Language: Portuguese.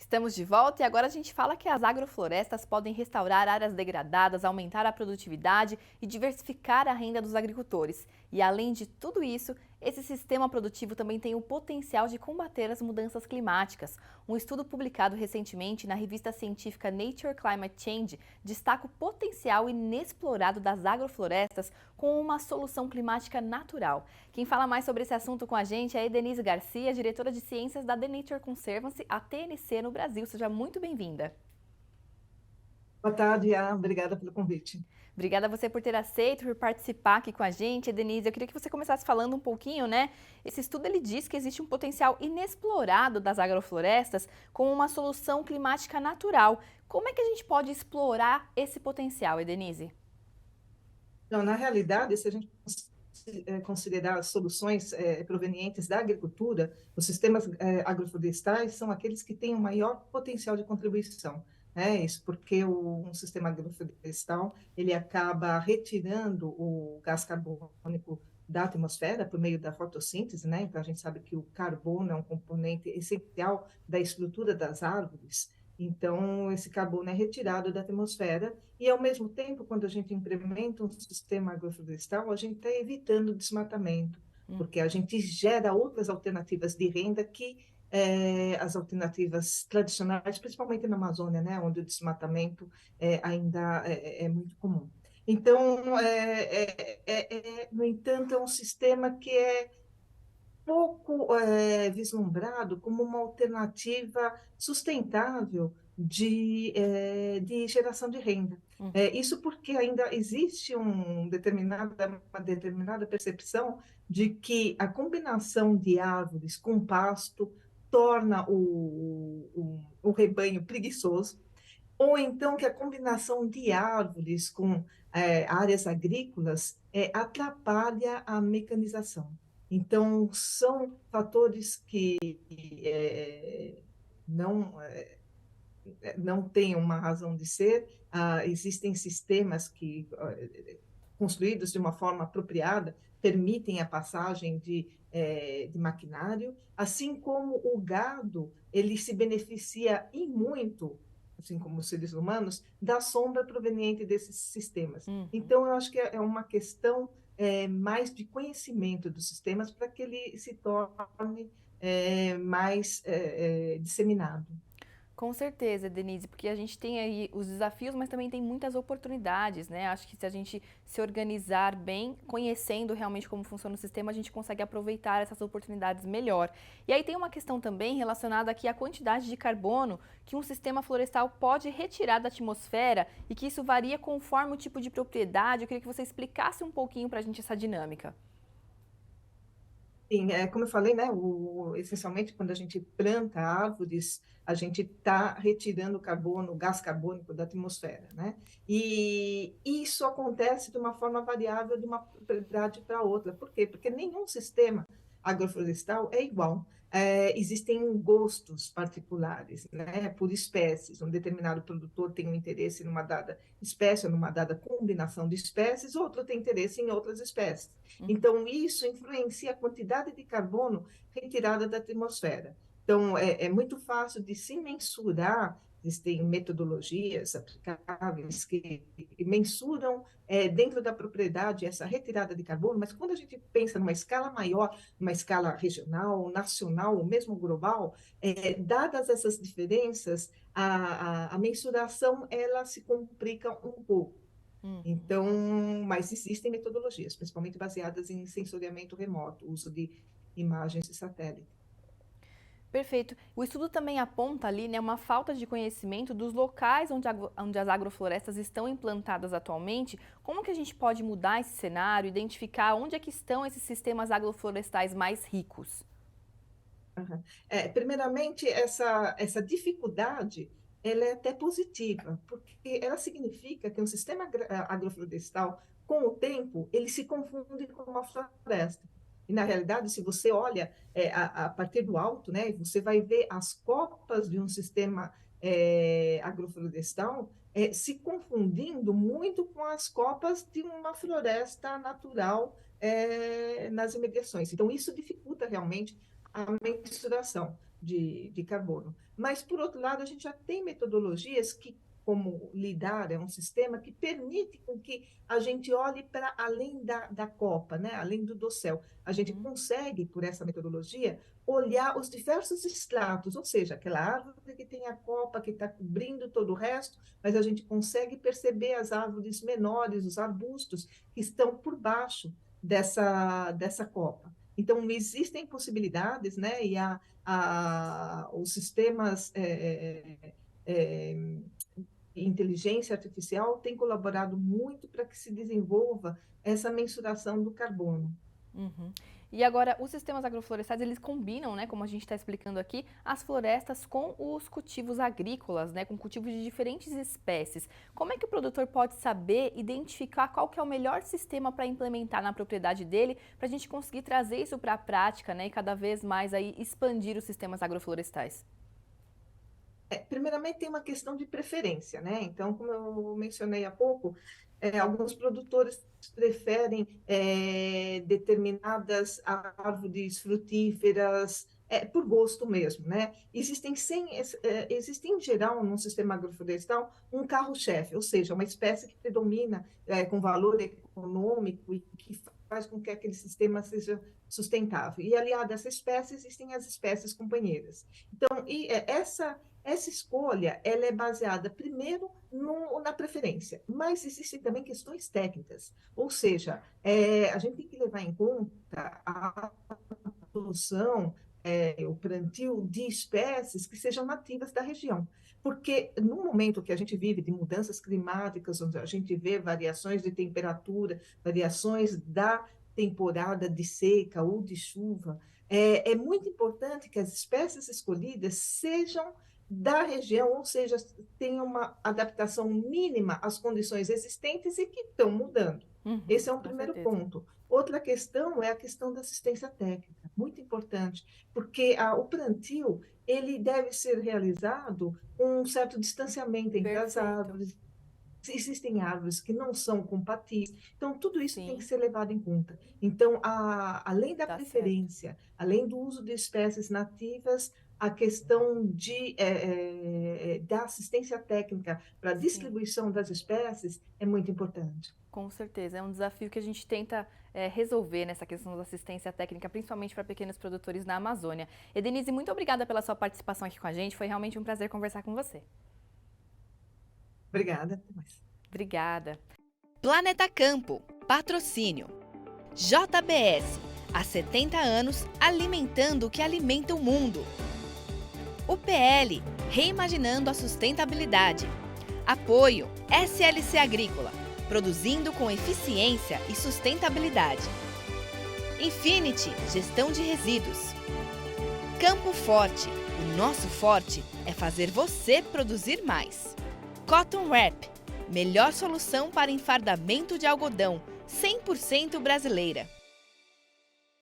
Estamos de volta e agora a gente fala que as agroflorestas podem restaurar áreas degradadas, aumentar a produtividade e diversificar a renda dos agricultores. E além de tudo isso, esse sistema produtivo também tem o potencial de combater as mudanças climáticas. Um estudo publicado recentemente na revista científica Nature Climate Change destaca o potencial inexplorado das agroflorestas com uma solução climática natural. Quem fala mais sobre esse assunto com a gente é a Denise Garcia, diretora de ciências da The Nature Conservancy, a TNC no Brasil. Seja muito bem-vinda. Boa tarde, Ian. Obrigada pelo convite. Obrigada a você por ter aceito, por participar aqui com a gente. Denise, eu queria que você começasse falando um pouquinho, né? Esse estudo ele diz que existe um potencial inexplorado das agroflorestas com uma solução climática natural. Como é que a gente pode explorar esse potencial, Denise? Então, na realidade, se a gente considerar as soluções provenientes da agricultura, os sistemas agroflorestais são aqueles que têm o maior potencial de contribuição. Isso porque um sistema agroflorestal ele acaba retirando o gás carbônico da atmosfera por meio da fotossíntese, né? Então a gente sabe que o carbono é um componente essencial da estrutura das árvores. Então, esse carbono é retirado da atmosfera e, ao mesmo tempo, quando a gente implementa um sistema agroflorestal, a gente está evitando o desmatamento, porque a gente gera outras alternativas de renda que as alternativas tradicionais, principalmente na Amazônia, né, onde o desmatamento ainda é muito comum. Então, no entanto, é um sistema que é pouco vislumbrado como uma alternativa sustentável de geração de renda. Isso porque ainda existe uma determinada percepção de que a combinação de árvores com pasto torna o rebanho preguiçoso, ou então que a combinação de árvores com áreas agrícolas atrapalha a mecanização. Então, são fatores que não, não têm uma razão de ser. Existem sistemas que, construídos de uma forma apropriada, permitem a passagem de maquinário, assim como o gado, ele se beneficia e muito, assim como os seres humanos, da sombra proveniente desses sistemas. Uhum. Então, eu acho que é uma questão mais de conhecimento dos sistemas para que ele se torne mais disseminado. Com certeza, Denise, porque a gente tem aí os desafios, mas também tem muitas oportunidades, né? Acho que se a gente se organizar bem, conhecendo realmente como funciona o sistema, a gente consegue aproveitar essas oportunidades melhor. E aí tem uma questão também relacionada aqui à quantidade de carbono que um sistema florestal pode retirar da atmosfera e que isso varia conforme o tipo de propriedade. Eu queria que você explicasse um pouquinho para a gente essa dinâmica. Sim, como eu falei, né, essencialmente quando a gente planta árvores, a gente está retirando o carbono, o gás carbônico da atmosfera, né? E isso acontece de uma forma variável de uma propriedade para outra. Por quê? Porque nenhum sistema agroflorestal é igual. Existem gostos particulares, né, por espécies. Um determinado produtor tem um interesse numa dada espécie, ou numa dada combinação de espécies, outro tem interesse em outras espécies. Então, isso influencia a quantidade de carbono retirada da atmosfera. Então, é muito fácil de se mensurar, existem metodologias aplicáveis que mensuram dentro da propriedade essa retirada de carbono, mas quando a gente pensa numa escala maior, uma escala regional, nacional ou mesmo global, dadas essas diferenças, a mensuração ela se complica um pouco. Uhum. Então, mas existem metodologias, principalmente baseadas em sensoriamento remoto, uso de imagens de satélite. Perfeito. O estudo também aponta ali, né, uma falta de conhecimento dos locais onde as agroflorestas estão implantadas atualmente. Como que a gente pode mudar esse cenário, identificar onde é que estão esses sistemas agroflorestais mais ricos? Aham. Primeiramente, essa dificuldade ela é até positiva, porque ela significa que um sistema agroflorestal, com o tempo, ele se confunde com uma floresta. E, na realidade, se você olha a partir do alto, né, você vai ver as copas de um sistema agroflorestal se confundindo muito com as copas de uma floresta natural nas imediações. Então, isso dificulta realmente a mensuração. de carbono. Mas, por outro lado, a gente já tem metodologias que, como lidar, é um sistema que permite com que a gente olhe para além da copa, né? Além do dossel. A gente consegue, por essa metodologia, olhar os diversos estratos, ou seja, aquela árvore que tem a copa, que está cobrindo todo o resto, mas a gente consegue perceber as árvores menores, os arbustos, que estão por baixo dessa copa. Então, existem possibilidades, né? E os sistemas inteligência artificial têm colaborado muito para que se desenvolva essa mensuração do carbono. Uhum. E agora, os sistemas agroflorestais, eles combinam, né, como a gente está explicando aqui, as florestas com os cultivos agrícolas, né, com cultivos de diferentes espécies. Como é que o produtor pode saber, identificar qual que é o melhor sistema para implementar na propriedade dele, para a gente conseguir trazer isso para a prática, né, e cada vez mais aí expandir os sistemas agroflorestais? Primeiramente, tem uma questão de preferência, né? Então, como eu mencionei há pouco, alguns produtores preferem determinadas árvores frutíferas, por gosto mesmo, né? Existe, em geral, no sistema agroflorestal, um carro-chefe, ou seja, uma espécie que predomina com valor econômico e que faz com que aquele sistema seja sustentável. E, aliado a essa espécie, existem as espécies companheiras. Então, essa escolha, ela é baseada, primeiro, na preferência, mas existem também questões técnicas, ou seja, a gente tem que levar em conta a produção, o plantio de espécies que sejam nativas da região, porque no momento que a gente vive de mudanças climáticas, onde a gente vê variações de temperatura, variações da temporada de seca ou de chuva, é muito importante que as espécies escolhidas sejam da região, ou seja, tenham uma adaptação mínima às condições existentes e que estão mudando. Esse é um Com primeiro certeza. ponto. Outra questão é a questão da assistência técnica, muito importante, porque o plantio ele deve ser realizado com um certo distanciamento entre as Perfeito. árvores. Existem árvores que não são compatíveis, então tudo isso tem que Sim, ser levado em conta. Então, além da tá certo. preferência, além do uso de espécies nativas, a questão da assistência técnica para a Sim. distribuição das espécies é muito importante. Com certeza, é um desafio que a gente tenta resolver nessa questão da assistência técnica, principalmente para pequenos produtores na Amazônia. Edenise, muito obrigada pela sua participação aqui com a gente, foi realmente um prazer conversar com você. Obrigada. Até mais. Obrigada. Planeta Campo, patrocínio. JBS, há 70 anos alimentando o que alimenta o mundo. UPL, reimaginando a sustentabilidade. Apoio SLC Agrícola, produzindo com eficiência e sustentabilidade. Infinity, gestão de resíduos. Campo Forte, o nosso forte é fazer você produzir mais. Cotton Wrap, melhor solução para enfardamento de algodão, 100% brasileira.